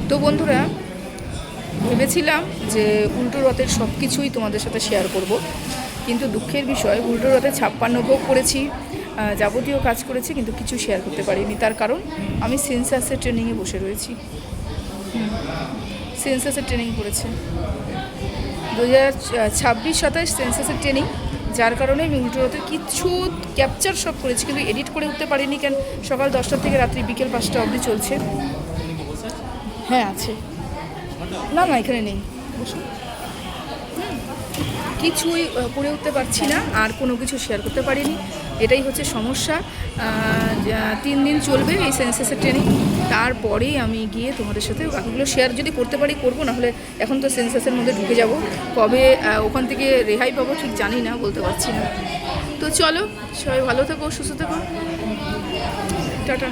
তো বন্ধুরা, ভেবেছিলাম যে উল্টো রথের সব কিছুই তোমাদের সাথে শেয়ার করব, কিন্তু দুঃখের বিষয় উল্টো রথে 56 ভোগ করেছি, যাবতীয় কাজ করেছি, কিন্তু কিছু শেয়ার করতে পারিনি। তার কারণ আমি সেন্সাসের ট্রেনিংয়ে বসে রয়েছি। সেন্সাসের ট্রেনিং করেছে 2026-27 সেন্সাসের ট্রেনিং, যার কারণে আমি উল্টো রথের কিছু ক্যাপচার সব করেছি, কিন্তু এডিট করে উঠতে পারিনি। কেন, সকাল 10টা থেকে রাত্রি বিকেল 5টা অবধি চলছে। হ্যাঁ আছে, না না এখানে নেই, বসুন। কিছুই করে উঠতে পারছি না, আর কোনো কিছু শেয়ার করতে পারিনি, এটাই হচ্ছে সমস্যা। 3 দিন চলবে এই সেন্সাসের ট্রেনিং, তারপরেই আমি গিয়ে তোমাদের সাথে বাকিগুলো শেয়ার যদি করতে পারি করবো, নাহলে এখন তো সেন্সাসের মধ্যে ঢুকে যাব। কবে ওখান থেকে রেহাই পাবো ঠিক জানি না, বলতে পারছি না। তো চলো, সবাই ভালো থেকো, সুস্থ থেকো, টাটা।